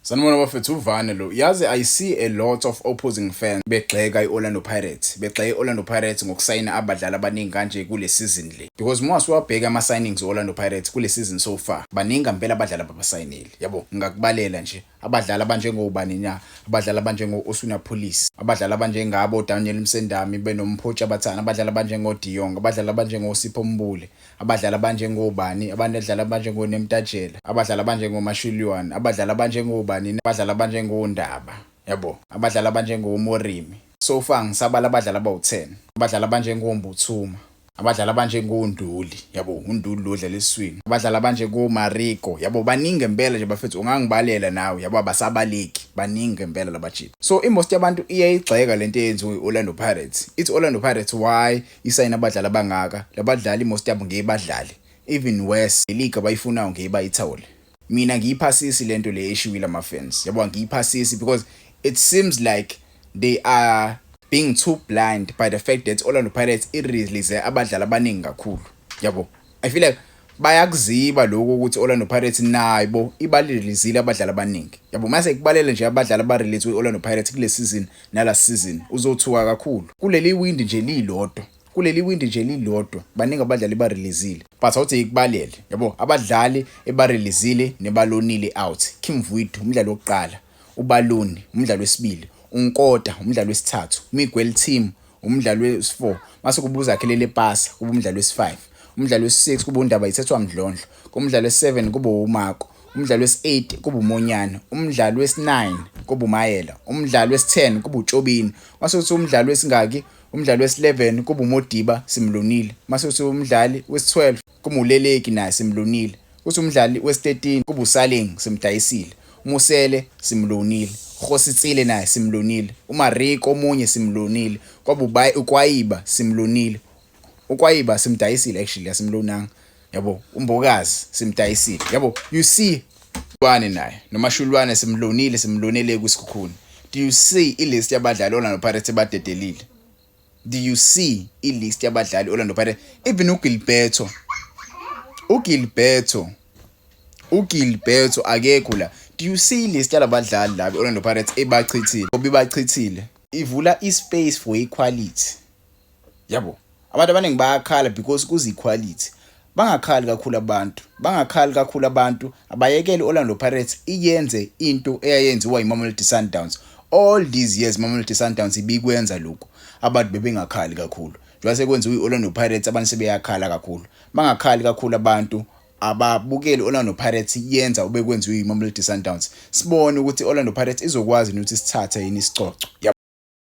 Sanibona bafethu uvane lo. Yazi I see a lot of opposing fans begxeka iOrlando Pirates. Begxeka iOrlando Pirates ngokusayina abadlali abaningi kanje kule season le. Because uma siwabheka ama signings eOrlando Pirates kule season so far, baningi impela abadlali ababasayinile. Yabo, ngakubalela nje. Abadlali abanjengobani nya, abadlali abanjengo-Osuna Police, abadlali abanjengabo Daniel Msendami benomphotsha abathana, abadlali abanjengoDiyong, abadlali abanjengosipho Mbule, abadlali abanjengobani, abadlali abanjengoNemtajela, abadlali abanjengomashulwane, abadlali abanjengobani, abadlali abanjengondaba, yabo, abadlali abanjengomorimi. So far ngisabala abadlali abawu-10, abadlali abanjengombuthuma, abadlali abanjengonduli, yabo, uNduli lo dlala esiswini, abadlali abanjengoMariko, yabo, baningi impela nje bafethu, ungangibalela nawe, yabo, abasabaleki, baningi impela labajithi. So most yabantu iyayigxeka lento eyenziwe iOrlando Pirates. It's Orlando Pirates why isayina abadlali abangaka, labadlali most yabo ngeyibadlali. Even worse, league abayifunayo ngeyibayithole. Mina ngiyiphasisi lento le eshiwile ama fans. Yabo, ngiyiphasisi because it seems like they are being too blind by the fact that Orlando Pirates i-release abadlali abaningi kakhulu. Yabo, I feel like bayakuziba lokho ukuthi Orlando Pirates nayibo ibalilizile abadlali abaningi. Yabo, mase kubalele nje abadlali abarelease Orlando Pirates kule season nala season uzothuka kakhulu. Kuleli windi nje lilodwa. Kuleli windi nje lilodwa baningi abadlali bareleasile. But awuthi ikubalele. Yabo, abadlali ebareleasile nebalonile out. Kim Vuitu umdlalo wokuqala, uBaloni umdlalo wesibili, uNkota umdlalo wesithathu, Miguel Team umdlalo wesi-4, mase kubuza akhelele pasa kuba umdlalo wesi-5, umdlalo wesi-6 kuba uNdaba yithethwa Mdlondlo, kumdlalo wesi-7 kuba uMako, umdlalo wesi-8 kuba uMonyane, umdlalo wesi-9 kuba uMayela, umdlalo wesi-10 kuba uTshobini, mase kuthi umdlalo wesingaki, umdlalo wesi-11 kuba uModiba simlonile, mase kuthi umdlali wesi-12 kuba uLeleki naye simlonile, kuthi umdlali wesi-13 kuba uSaleng simdayisile, uMusele simlonile, Khositsile naye simlonile, uMariko omunye simlonile, kwaba uKwayiba simlonile. uKwayiba simdayisile actually asimlonanga. Yabo, uMbokazi simdayisile. Yabo, you see bani naye noMashulwane simlonile kuSikhukhuni. Do you see ilist yabadlali Orlando Pirates badedelile? Do you see ilist yabadlali Orlando Pirates? Even uGilberto akekho la. Do you see ilist yalabadlali la Orlando Pirates ebachithile? Obibachithile. Ivula ispace for equality. Yabo, abantu abaningi bayakhala because kuzi equality. Bangakhali kakhulu abantu, abayekele Orlando Pirates iyenze into eyayenziwa iMamelodi Sundowns. All these years Mamelodi Sundowns ibikwenza lokho. Abantu bebengakhali kakhulu. Njengoba sekwenziwe iOrlando Pirates abantu sebeyakhala kakhulu. Bangakhali kakhulu abantu ababukeli Orlando Pirates yenza obekwenziwe iMamelodi Sundowns. Sibone ukuthi Orlando Pirates izokwazi ukuthi sithathe yini isicoco.